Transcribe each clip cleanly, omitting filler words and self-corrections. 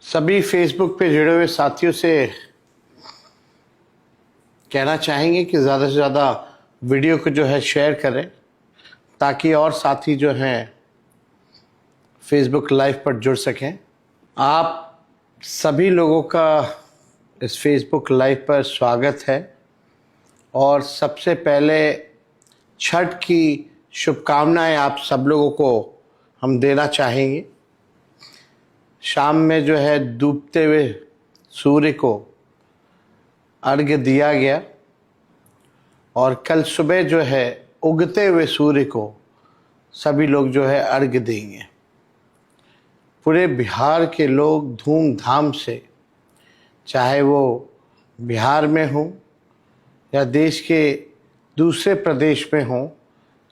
सभी फेसबुक पे जुड़े हुए साथियों से कहना चाहेंगे कि ज़्यादा से ज़्यादा वीडियो को जो है शेयर करें ताकि और साथी जो हैं फेसबुक लाइव पर जुड़ सकें। आप सभी लोगों का इस फेसबुक लाइव पर स्वागत है और सबसे पहले छठ की शुभकामनाएं आप सब लोगों को हम देना चाहेंगे। शाम में जो है डूबते हुए सूर्य को अर्घ्य दिया गया और कल सुबह जो है उगते हुए सूर्य को सभी लोग जो है अर्घ्य देंगे। पूरे बिहार के लोग धूमधाम से, चाहे वो बिहार में हो या देश के दूसरे प्रदेश में हो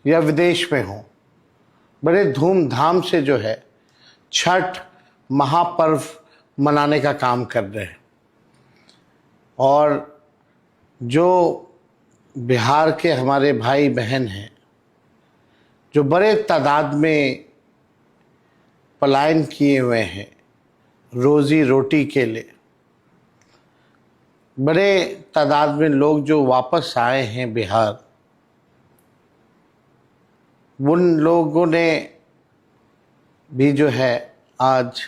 या विदेश में हो, बड़े धूमधाम से जो है छठ महापर्व मनाने का काम कर रहे हैं। और जो बिहार के हमारे भाई बहन हैं जो बड़े तादाद में पलायन किए हुए हैं रोज़ी रोटी के लिए, बड़े तादाद में लोग जो वापस आए हैं बिहार, उन लोगों ने भी जो है आज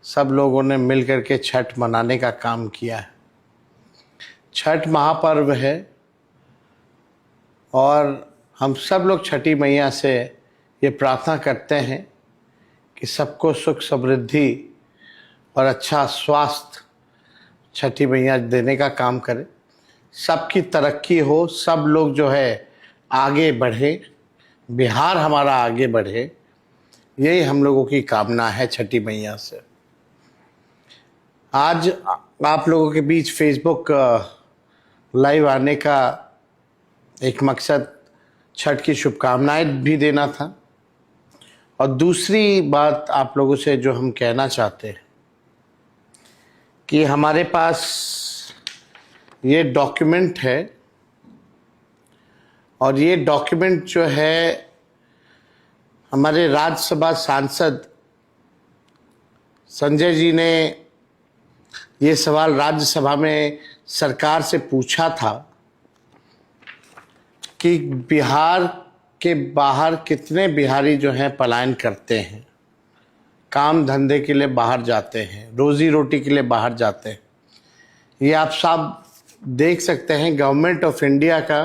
सब लोगों ने मिलकर के छठ मनाने का काम किया है। छठ महापर्व है और हम सब लोग छठी मैया से ये प्रार्थना करते हैं कि सबको सुख समृद्धि और अच्छा स्वास्थ्य छठी मैया देने का काम करे, सबकी तरक्की हो, सब लोग जो है आगे बढ़े, बिहार हमारा आगे बढ़े, यही हम लोगों की कामना है छठी मैया से। आज आप लोगों के बीच फेसबुक लाइव आने का एक मकसद छठ की शुभकामनाएं भी देना था और दूसरी बात आप लोगों से जो हम कहना चाहते हैं कि हमारे पास ये डॉक्यूमेंट है और ये डॉक्यूमेंट जो है हमारे राज्यसभा सांसद संजय जी ने ये सवाल राज्यसभा में सरकार से पूछा था कि बिहार के बाहर कितने बिहारी जो हैं पलायन करते हैं, काम धंधे के लिए बाहर जाते हैं, रोजी रोटी के लिए बाहर जाते हैं। ये आप सब देख सकते हैं, गवर्नमेंट ऑफ इंडिया का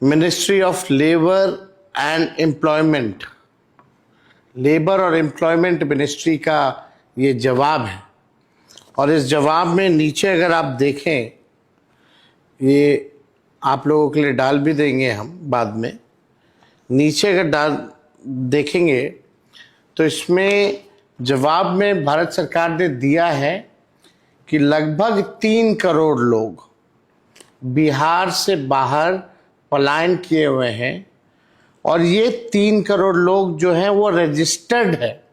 ministry of labour and employment, labour और एम्प्लॉयमेंट मिनिस्ट्री का ये जवाब है। और इस जवाब में नीचे अगर आप देखें, ये आप लोगों के लिए डाल भी देंगे हम बाद में, नीचे अगर देखेंगे तो इसमें जवाब में भारत सरकार ने दिया है कि लगभग 3 करोड़ लोग बिहार से बाहर पलायन किए हुए हैं और ये 3 करोड़ लोग जो हैं वो रजिस्टर्ड है,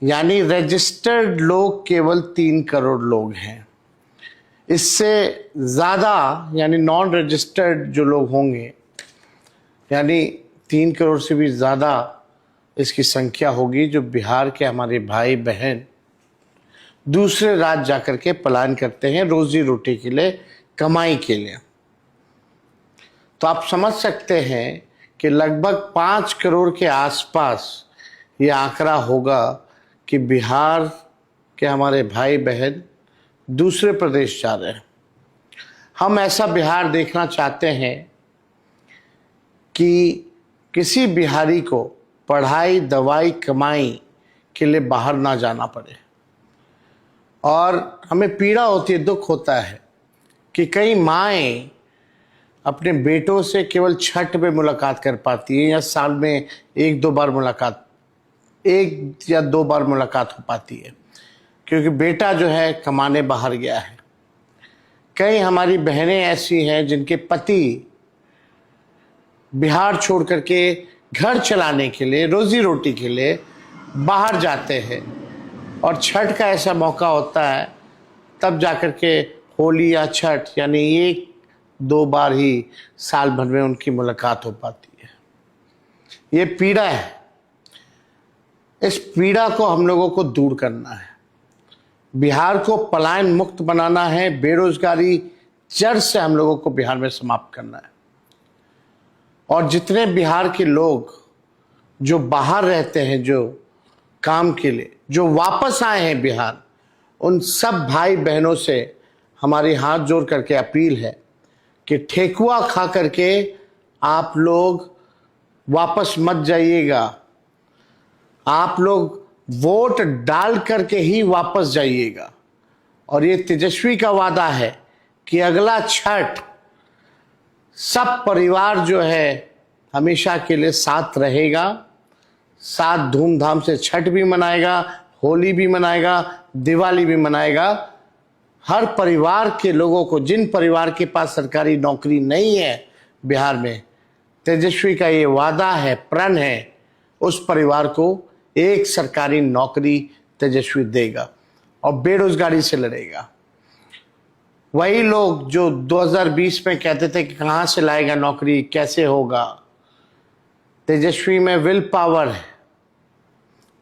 यानी रजिस्टर्ड लोग केवल 3 करोड़ लोग हैं। इससे ज़्यादा यानी नॉन रजिस्टर्ड जो लोग होंगे, यानी 3 करोड़ से भी ज़्यादा इसकी संख्या होगी जो बिहार के हमारे भाई बहन दूसरे राज्य जाकर के पलायन करते हैं रोजी रोटी के लिए, कमाई के लिए। तो आप समझ सकते हैं कि लगभग 5 करोड़ के आसपास ये आंकड़ा होगा कि बिहार के हमारे भाई बहन दूसरे प्रदेश जा रहे हैं। हम ऐसा बिहार देखना चाहते हैं कि किसी बिहारी को पढ़ाई, दवाई, कमाई के लिए बाहर ना जाना पड़े। और हमें पीड़ा होती है, दुख होता है कि कई माएँ अपने बेटों से केवल छठ में मुलाकात कर पाती है या साल में 1-2 बार मुलाकात, 1 या 2 बार मुलाकात हो पाती है क्योंकि बेटा जो है कमाने बाहर गया है। कई हमारी बहनें ऐसी हैं जिनके पति बिहार छोड़ करके घर चलाने के लिए, रोजी रोटी के लिए बाहर जाते हैं और छठ का ऐसा मौका होता है तब जाकर के होली या छठ यानी 1-2 बार ही साल भर में उनकी मुलाकात हो पाती है। ये पीड़ा है। इस पीड़ा को हम लोगों को दूर करना है। बिहार को पलायन मुक्त बनाना है। बेरोजगारी जड़ से हम लोगों को बिहार में समाप्त करना है। और जितने बिहार के लोग जो बाहर रहते हैं, जो काम के लिए, जो वापस आए हैं बिहार, उन सब भाई बहनों से हमारी हाथ जोड़ करके अपील है कि ठेकुआ खा करके आप लोग वापस मत जाइएगा। आप लोग वोट डाल करके ही वापस जाइएगा। और ये तेजस्वी का वादा है कि अगला छठ सब परिवार जो है हमेशा के लिए साथ रहेगा, साथ धूमधाम से छठ भी मनाएगा, होली भी मनाएगा, दिवाली भी मनाएगा। हर परिवार के लोगों को, जिन परिवार के पास सरकारी नौकरी नहीं है बिहार में, तेजस्वी का ये वादा है, प्रण है, उस परिवार को एक सरकारी नौकरी तेजस्वी देगा और बेरोजगारी से लड़ेगा। वही लोग जो 2020 में कहते थे कि कहां से लाएगा नौकरी, कैसे होगा, तेजस्वी में विल पावर है,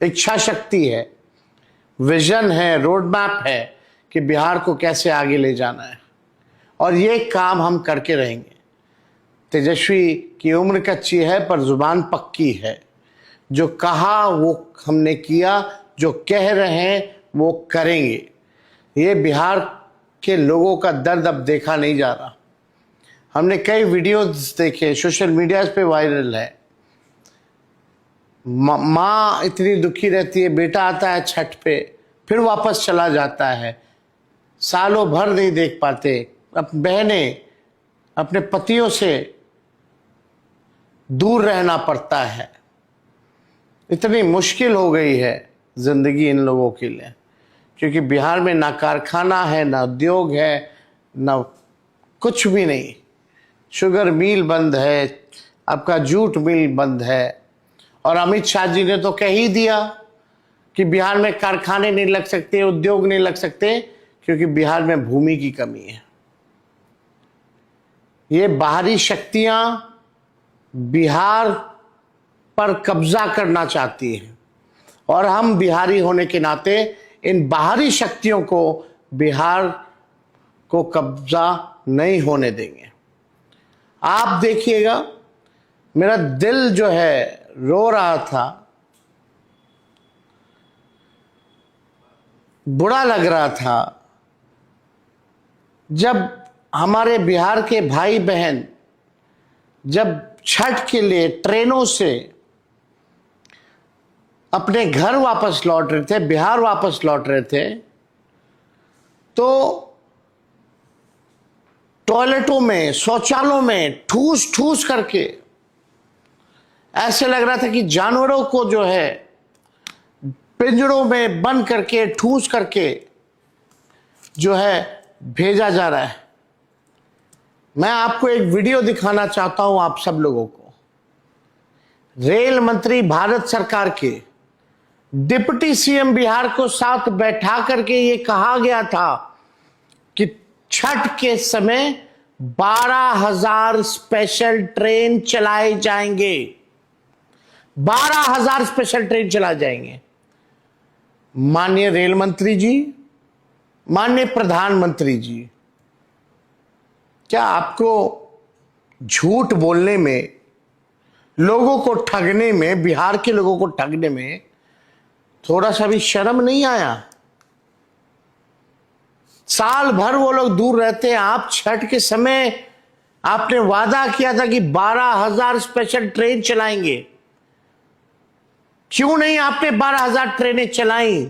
इच्छा शक्ति है, विजन है, रोड मैप है कि बिहार को कैसे आगे ले जाना है। और ये काम हम करके रहेंगे। तेजस्वी की उम्र कच्ची है पर जुबान पक्की है। जो कहा वो हमने किया, जो कह रहे हैं वो करेंगे। ये बिहार के लोगों का दर्द अब देखा नहीं जा रहा। हमने कई वीडियोस देखे, सोशल मीडिया पे वायरल है। माँ इतनी दुखी रहती है, बेटा आता है छठ पे फिर वापस चला जाता है, सालों भर नहीं देख पाते। अब बहनें अपने पतियों से दूर रहना पड़ता है। इतनी मुश्किल हो गई है जिंदगी इन लोगों के लिए, क्योंकि बिहार में ना कारखाना है, ना उद्योग है, ना कुछ भी नहीं। शुगर मिल बंद है, आपका जूट मिल बंद है। और अमित शाह जी ने तो कह ही दिया कि बिहार में कारखाने नहीं लग सकते, उद्योग नहीं लग सकते, क्योंकि बिहार में भूमि की कमी है। ये बाहरी शक्तियां बिहार पर कब्जा करना चाहती हैं और हम बिहारी होने के नाते इन बाहरी शक्तियों को बिहार को कब्जा नहीं होने देंगे। आप देखिएगा, मेरा दिल जो है रो रहा था, बुरा लग रहा था, जब हमारे बिहार के भाई बहन जब छठ के लिए ट्रेनों से अपने घर वापस लौट रहे थे, बिहार वापस लौट रहे थे, तो टॉयलेटों में, शौचालयों में ठूस ठूस करके ऐसे लग रहा था कि जानवरों को जो है पिंजरों में बंद करके, ठूस करके जो है भेजा जा रहा है। मैं आपको एक वीडियो दिखाना चाहता हूं आप सब लोगों को। रेल मंत्री भारत सरकार के डिप्टी सीएम बिहार को साथ बैठा करके ये कहा गया था कि छठ के समय 12,000 स्पेशल ट्रेन चलाए जाएंगे। 12,000 स्पेशल ट्रेन चलाए जाएंगे। माननीय रेल मंत्री जी, माननीय प्रधानमंत्री जी, क्या आपको झूठ बोलने में, लोगों को ठगने में, बिहार के लोगों को ठगने में थोड़ा सा भी शर्म नहीं आया? साल भर वो लोग दूर रहते हैं। आप छठ के समय आपने वादा किया था कि 12,000 स्पेशल ट्रेन चलाएंगे। क्यों नहीं आपने 12,000 ट्रेनें चलाई?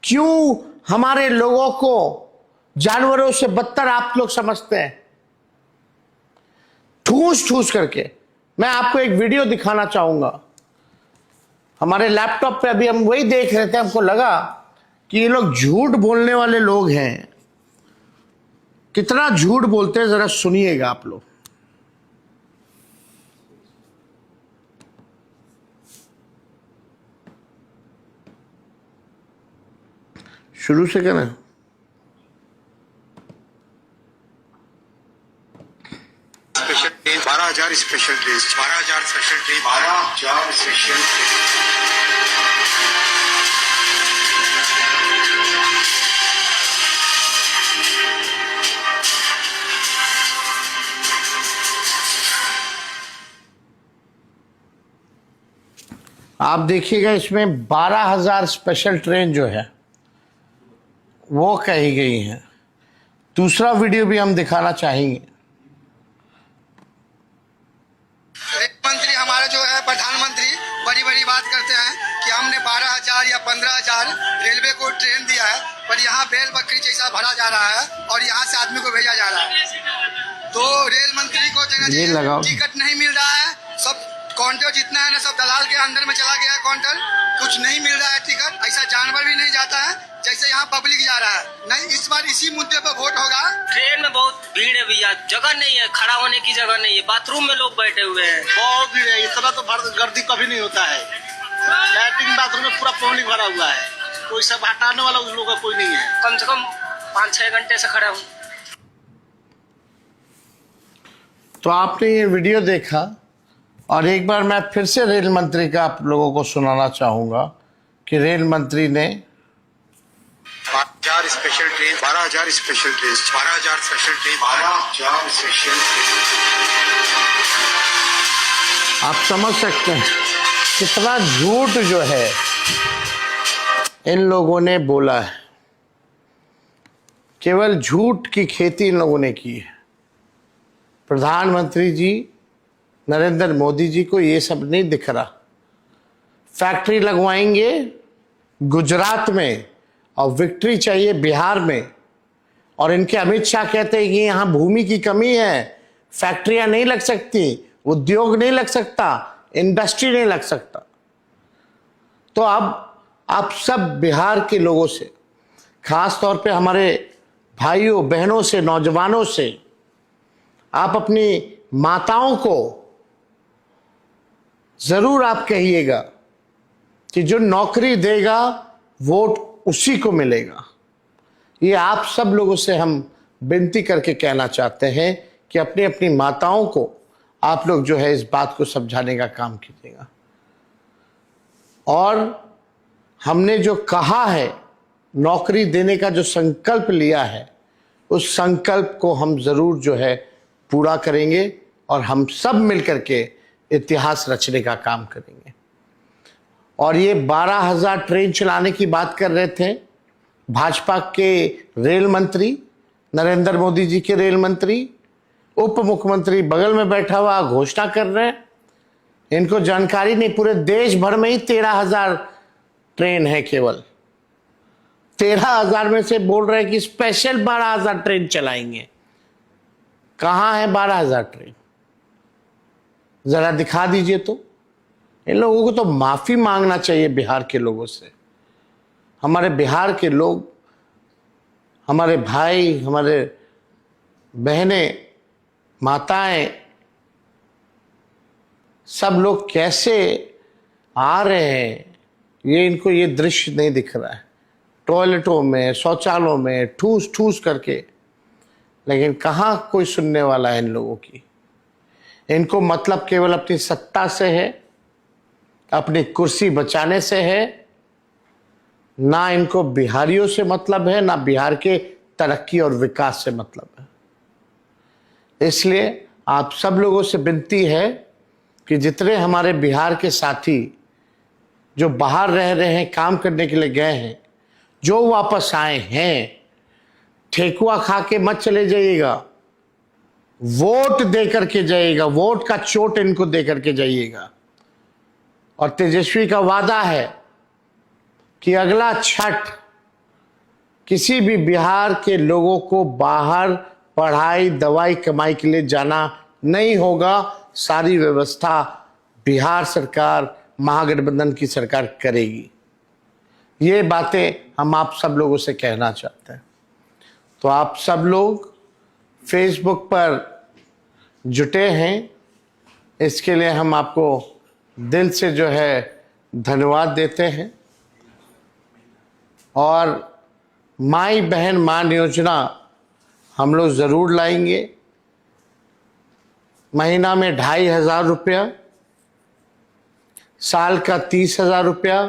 क्यों हमारे लोगों को जानवरों से बदतर आप लोग समझते हैं? ठूस ठूस करके। मैं आपको एक वीडियो दिखाना चाहूंगा। हमारे लैपटॉप पे अभी हम वही देख रहे थे, हमको लगा कि ये लोग झूठ बोलने वाले लोग हैं। कितना झूठ बोलते हैं जरा सुनिएगा आप लोग। शुरू से कहना। Special train 12,000 special train 12,000 special train 12,000 special train आप देखिएगा इसमें 12,000 स्पेशल ट्रेन जो है वो कही गई है। दूसरा वीडियो भी हम दिखाना चाहेंगे। मंत्री हमारे जो है प्रधानमंत्री बड़ी बड़ी बात करते हैं कि हमने 12,000 या 15,000 रेलवे को ट्रेन दिया है, पर यहाँ बैल बकरी जैसा भरा जा रहा है और यहाँ से आदमी को भेजा जा रहा है। तो रेल मंत्री को टिकट नहीं मिल रहा है। सब काउंटर जितना है ना सब दलाल के अंदर में चला गया है। काउंटर कुछ नहीं मिल रहा है टिकट। ऐसा जानवर भी नहीं जाता है जैसे यहाँ पब्लिक जा रहा है। नहीं, इस बार इसी मुद्दे पर वोट होगा। ट्रेन में बहुत भीड़ है भैया, जगह नहीं है, खड़ा होने की जगह नहीं है, बाथरूम में लोग बैठे हुए हैं। बहुत भीड़ है, इतना तो गर्दी कभी नहीं होता है। लैट्रिन बाथरूम में पूरा पब्लिक भरा हुआ है, कोई सब हटाने वाला उस लोगों का कोई नहीं है। कम से कम 5-6 घंटे से खड़ा हूँ। तो आपने ये वीडियो देखा और एक बार मैं फिर से रेल मंत्री का आप लोगों को सुनाना चाहूँगा कि रेल मंत्री ने 12,000 special train 12,000 special train 12,000 special train 12,000 special आप समझ सकते हैं कितना झूठ जो है इन लोगों ने बोला है। केवल झूठ की खेती इन लोगों ने की है। प्रधानमंत्री जी नरेंद्र मोदी जी को ये सब नहीं दिख रहा। फैक्ट्री लगवाएंगे गुजरात में और विक्ट्री चाहिए बिहार में, और इनके अमित शाह कहते हैं कि यहाँ भूमि की कमी है, फैक्ट्रियां नहीं लग सकती, उद्योग नहीं लग सकता, इंडस्ट्री नहीं लग सकता। तो अब आप सब बिहार के लोगों से, खास तौर पे हमारे भाइयों बहनों से, नौजवानों से, आप अपनी माताओं को जरूर आप कहिएगा कि जो नौकरी देगा वोट उसी को मिलेगा। ये आप सब लोगों से हम विनती करके कहना चाहते हैं कि अपनी अपनी माताओं को आप लोग जो है इस बात को समझाने का काम कीजिएगा। और हमने जो कहा है, नौकरी देने का जो संकल्प लिया है, उस संकल्प को हम जरूर जो है पूरा करेंगे और हम सब मिलकर के इतिहास रचने का काम करेंगे। और ये 12,000 ट्रेन चलाने की बात कर रहे थे भाजपा के रेल मंत्री, नरेंद्र मोदी जी के रेल मंत्री, उप मुख्यमंत्री बगल में बैठा हुआ घोषणा कर रहे हैं। इनको जानकारी नहीं, पूरे देश भर में ही 13,000 ट्रेन है। केवल 13,000 में से बोल रहे हैं कि स्पेशल 12,000 ट्रेन चलाएंगे। कहां है 12,000 ट्रेन? जरा दिखा दीजिए। तो इन लोगों को तो माफी मांगना चाहिए बिहार के लोगों से। हमारे बिहार के लोग, हमारे भाई, हमारे बहनें, माताएं, सब लोग कैसे आ रहे हैं, ये इनको ये दृश्य नहीं दिख रहा है। टॉयलेटों में, शौचालयों में ठूस ठूस करके, लेकिन कहाँ कोई सुनने वाला है इन लोगों की। इनको मतलब केवल अपनी सत्ता से है, अपनी कुर्सी बचाने से है। ना इनको बिहारियों से मतलब है, ना बिहार के तरक्की और विकास से मतलब है। इसलिए आप सब लोगों से विनती है कि जितने हमारे बिहार के साथी जो बाहर रह रहे हैं, काम करने के लिए गए हैं, जो वापस आए हैं, ठेकुआ खा के मत चले जाइएगा, वोट दे करके जाइएगा। वोट का चोट इनको दे करके जाइएगा। और तेजस्वी का वादा है कि अगला छठ किसी भी बिहार के लोगों को बाहर पढ़ाई, दवाई, कमाई के लिए जाना नहीं होगा। सारी व्यवस्था बिहार सरकार, महागठबंधन की सरकार करेगी। ये बातें हम आप सब लोगों से कहना चाहते हैं। तो आप सब लोग फेसबुक पर जुटे हैं, इसके लिए हम आपको दिल से जो है धन्यवाद देते हैं। और माई बहन मान योजना हम लोग ज़रूर लाएंगे। महीना में 2,500 रुपया, साल का 30,000 रुपया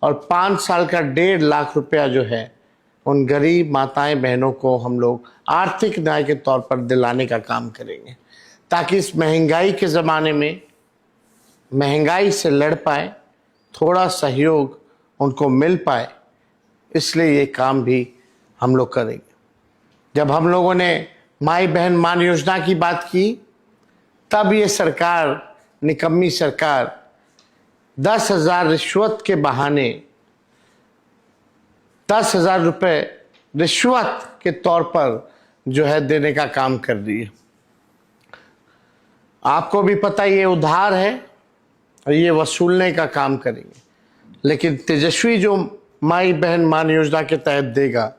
और 5 साल का 1.5 लाख रुपया जो है उन गरीब माताएं बहनों को हम लोग आर्थिक न्याय के तौर पर दिलाने का काम करेंगे, ताकि इस महंगाई के ज़माने में महंगाई से लड़ पाए थोड़ा सहयोग उनको मिल पाए, इसलिए ये काम भी हम लोग करेंगे। जब हम लोगों ने माई बहन मान योजना की बात की, तब ये सरकार, निकम्मी सरकार, 10,000 रिश्वत के बहाने 10,000 रुपये रिश्वत के तौर पर जो है देने का काम कर रही है। आपको भी पता ये उधार है और ये वसूलने का काम करेंगे, लेकिन तेजस्वी जो माई बहन मान योजना के तहत देगा,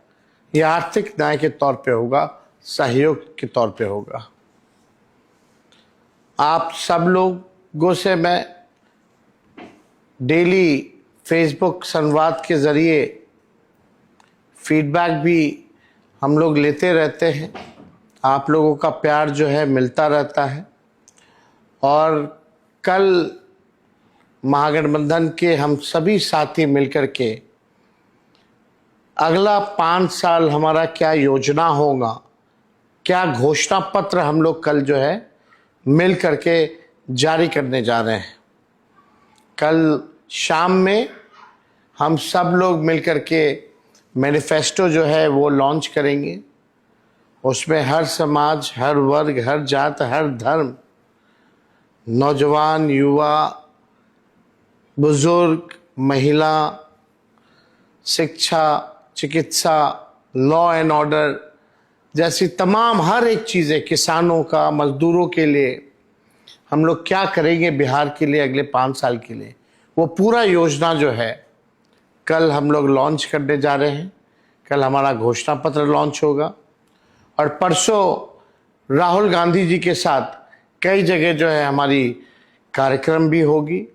ये आर्थिक न्याय के तौर पे होगा, सहयोग के तौर पे होगा। आप सब लोगों से मैं डेली फेसबुक संवाद के ज़रिए फीडबैक भी हम लोग लेते रहते हैं। आप लोगों का प्यार जो है मिलता रहता है, और कल महागठबंधन के हम सभी साथी मिलकर के अगला 5 साल हमारा क्या योजना होगा, क्या घोषणा पत्र हम लोग कल जो है मिल करके जारी करने जा रहे हैं। कल शाम में हम सब लोग मिल करके मैनिफेस्टो जो है वो लॉन्च करेंगे। उसमें हर समाज, हर वर्ग, हर जात, हर धर्म, नौजवान, युवा, बुजुर्ग, महिला, शिक्षा, चिकित्सा, लॉ एंड ऑर्डर जैसी तमाम हर एक चीज़ें, किसानों का, मजदूरों के लिए हम लोग क्या करेंगे बिहार के लिए अगले 5 साल के लिए, वो पूरा योजना जो है कल हम लोग लॉन्च करने जा रहे हैं। कल हमारा घोषणा पत्र लॉन्च होगा, और परसों राहुल गांधी जी के साथ कई जगह जो है हमारी कार्यक्रम भी होगी।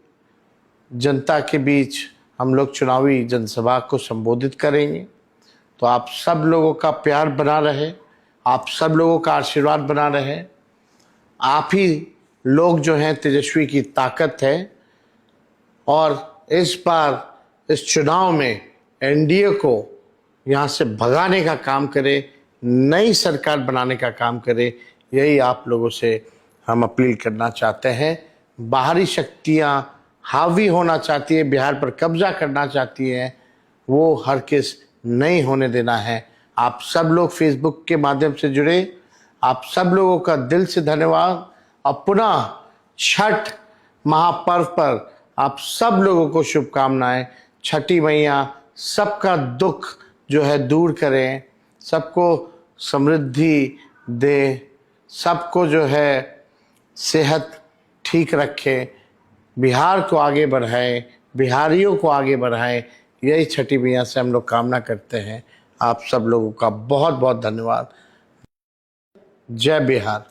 जनता के बीच हम लोग चुनावी जनसभा को संबोधित करेंगे। तो आप सब लोगों का प्यार बना रहे, आप सब लोगों का आशीर्वाद बना रहे। आप ही लोग जो हैं तेजस्वी की ताकत है, और इस बार इस चुनाव में एनडीए को यहाँ से भगाने का काम करे, नई सरकार बनाने का काम करे। यही आप लोगों से हम अपील करना चाहते हैं। बाहरी शक्तियाँ हावी होना चाहती है, बिहार पर कब्जा करना चाहती है, वो हरगिज़ नहीं होने देना है। आप सब लोग फेसबुक के माध्यम से जुड़े, आप सब लोगों का दिल से धन्यवाद। और पुनः छठ महापर्व पर आप सब लोगों को शुभकामनाएं। छठी मैया सबका दुख जो है दूर करें, सबको समृद्धि दे, सबको जो है सेहत ठीक रखे, बिहार को आगे बढ़ाएं, बिहारियों को आगे बढ़ाएं। यही छठी मैया से हम लोग कामना करते हैं। आप सब लोगों का बहुत बहुत धन्यवाद। जय बिहार।